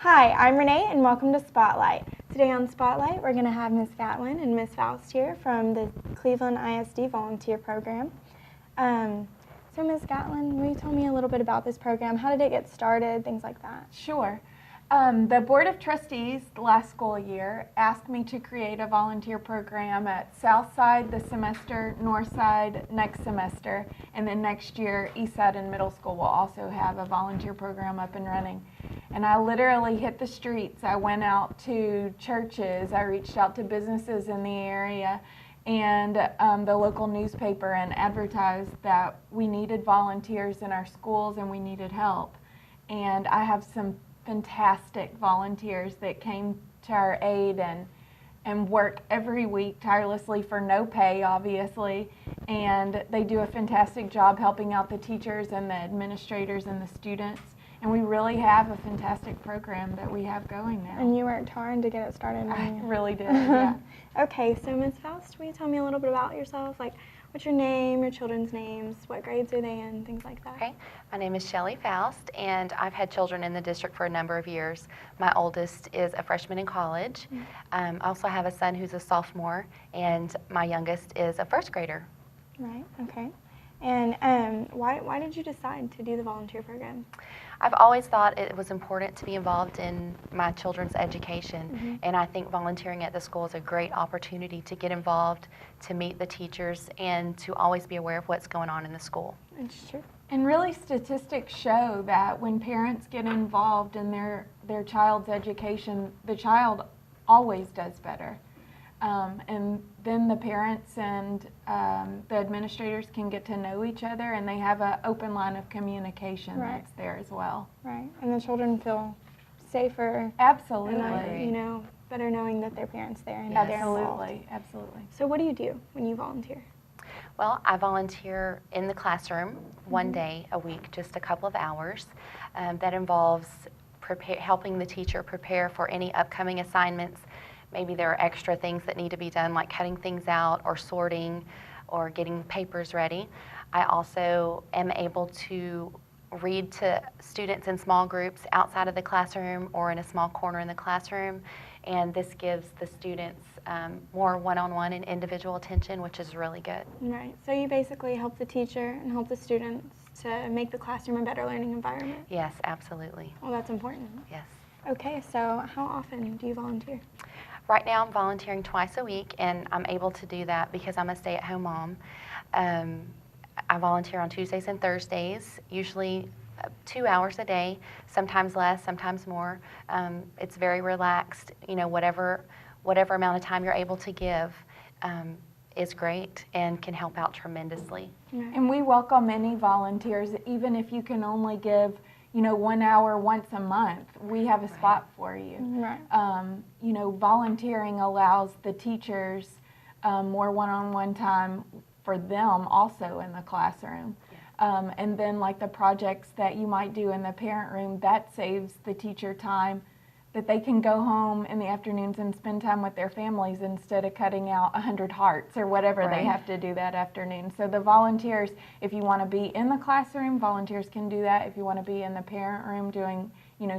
Hi, I'm Renee and welcome to Spotlight. Today on Spotlight we're going to have Ms. Gatlin and Ms. Faust here from the Cleveland ISD Volunteer Program. So Ms. Gatlin, will you tell me a little bit about this program? How did it get started, things like that? Sure. The Board of Trustees last school year asked me to create a volunteer program at South Side this semester, North Side next semester, and then next year East Side and Middle School will also have a volunteer program up and running. And I literally hit the streets. I went out to churches, I reached out to businesses in the area and the local newspaper and advertised that we needed volunteers in our schools and we needed help. And I have some fantastic volunteers that came to our aid and work every week tirelessly for no pay, obviously, and they do a fantastic job helping out the teachers and the administrators and the students, and we really have a fantastic program that we have going now. And you worked hard to get it started. I really did, yeah. Okay, so Ms. Faust, will you tell me a little bit about yourself? Like, what's your name, your children's names, what grades are they in, things like that? Okay, my name is Shelly Faust, and I've had children in the district for a number of years. My oldest is a freshman in college. I also have a son who's a sophomore, and my youngest is a first grader. Right, okay. And why did you decide to do the volunteer program? I've always thought it was important to be involved in my children's education, and I think volunteering at the school is a great opportunity to get involved, to meet the teachers, and to always be aware of what's going on in the school. It's true. And really statistics show that when parents get involved in their child's education, the child always does better. And then the parents and the administrators can get to know each other, and they have an open line of communication that's there as well. Right, and the children feel safer. Absolutely. And, better knowing that their parents there and Yes. they're involved. Absolutely, absolutely. So what do you do when you volunteer? Well, I volunteer in the classroom one day a week, just a couple of hours. That involves helping the teacher prepare for any upcoming assignments. Maybe there are extra things that need to be done, like cutting things out or sorting or getting papers ready. I also am able to read to students in small groups outside of the classroom or in a small corner in the classroom, and this gives the students more one-on-one and individual attention, which is really good. Right, so you basically help the teacher and help the students to make the classroom a better learning environment? Yes, absolutely. Well, that's important. Yes. Okay, so how often do you volunteer? Right now I'm volunteering twice a week, and I'm able to do that because I'm a stay-at-home mom. I volunteer on Tuesdays and Thursdays, usually 2 hours a day, sometimes less, sometimes more. It's very relaxed. Whatever amount of time you're able to give is great and can help out tremendously. And we welcome any volunteers, even if you can only give 1 hour once a month, we have a spot for you. Right. Volunteering allows the teachers more one-on-one time for them also in the classroom. And then like the projects that you might do in the parent room, that saves the teacher time that they can go home in the afternoons and spend time with their families instead of cutting out 100 hearts or whatever they have to do that afternoon. So the volunteers, if you want to be in the classroom, volunteers can do that. If you want to be in the parent room doing,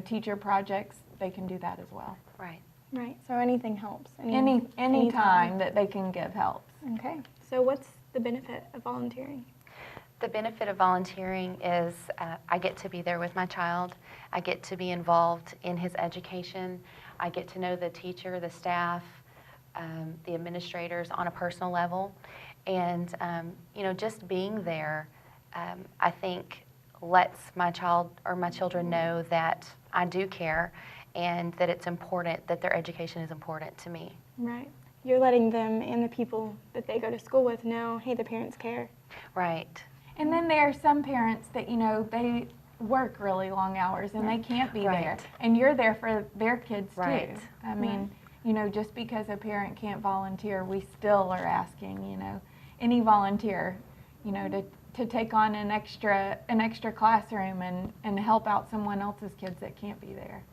teacher projects, they can do that as well. Right. Right, so anything helps. Any time that they can give helps. Okay, so what's the benefit of volunteering? The benefit of volunteering is I get to be there with my child. I get to be involved in his education. I get to know the teacher, the staff, the administrators on a personal level. And, just being there, I think lets my child or my children know that I do care and that it's important, that their education is important to me. Right. You're letting them and the people that they go to school with know, hey, the parents care. Right. And then there are some parents that, they work really long hours and they can't be there. And you're there for their kids too. I mean, just because a parent can't volunteer, we still are asking, any volunteer, to take on an extra classroom and help out someone else's kids that can't be there.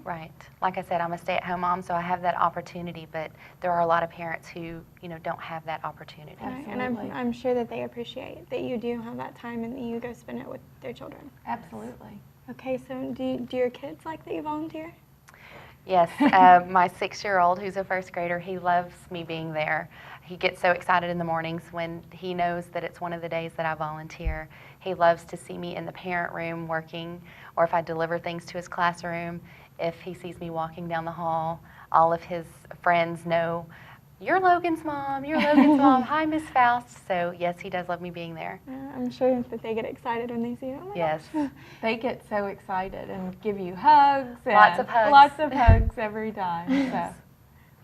Right. Like I said, I'm a stay-at-home mom, so I have that opportunity, but there are a lot of parents who, don't have that opportunity. Right. And I'm sure that they appreciate that you do have that time and that you go spend it with their children. Absolutely. Okay, so do your kids like that you volunteer? Yes, my 6-year-old, who's a first grader, he loves me being there. He gets so excited in the mornings when he knows that it's one of the days that I volunteer. He loves to see me in the parent room working, or if I deliver things to his classroom. If he sees me walking down the hall, all of his friends know, "You're Logan's mom, you're Logan's mom. Hi, Miss Faust." So yes, he does love me being there. I'm sure that they get excited when they see you. Oh my Yes. gosh. They get so excited and give you hugs. And Lots of hugs. Lots of hugs every time. So.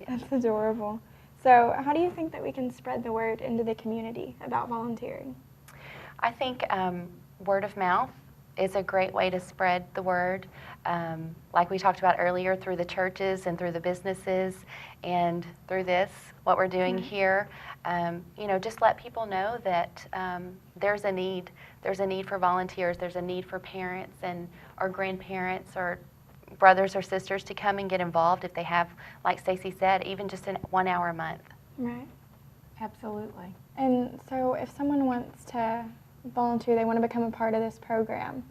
That's adorable. So how do you think that we can spread the word into the community about volunteering? I think word of mouth is a great way to spread the word. Like we talked about earlier, through the churches and through the businesses and through this, what we're doing here. You know, just let people know that there's a need. There's a need for volunteers. There's a need for parents and or grandparents or brothers or sisters to come and get involved if they have, like Stacy said, even just 1 hour a month. Right. Absolutely. And so if someone wants to volunteer, they want to become a part of this program,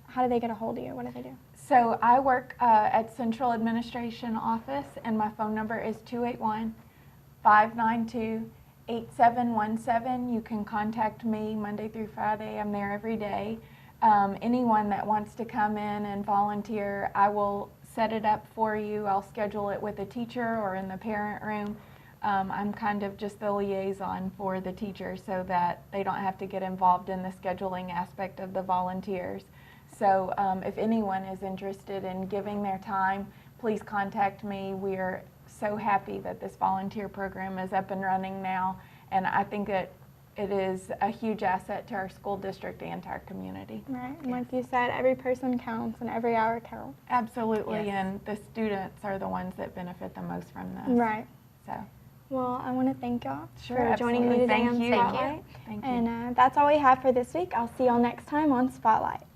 how do they get a hold of you? What do they do? So I work at Central Administration Office, and my phone number is 281-592-8717. You can contact me Monday through Friday. I'm there every day. Anyone that wants to come in and volunteer, I will set it up for you. I'll schedule it with a teacher or in the parent room. I'm kind of just the liaison for the teachers so that they don't have to get involved in the scheduling aspect of the volunteers. So if anyone is interested in giving their time, please contact me. We're so happy that this volunteer program is up and running now, and I think it is a huge asset to our school district and to our community. Right. And like you said, every person counts and every hour counts. Absolutely, Yes. and the students are the ones that benefit the most from this. Right. So. Well, I want to thank y'all Sure, for joining me absolutely. today Thank on you. Spotlight. Thank you. And that's all we have for this week. I'll see y'all next time on Spotlight.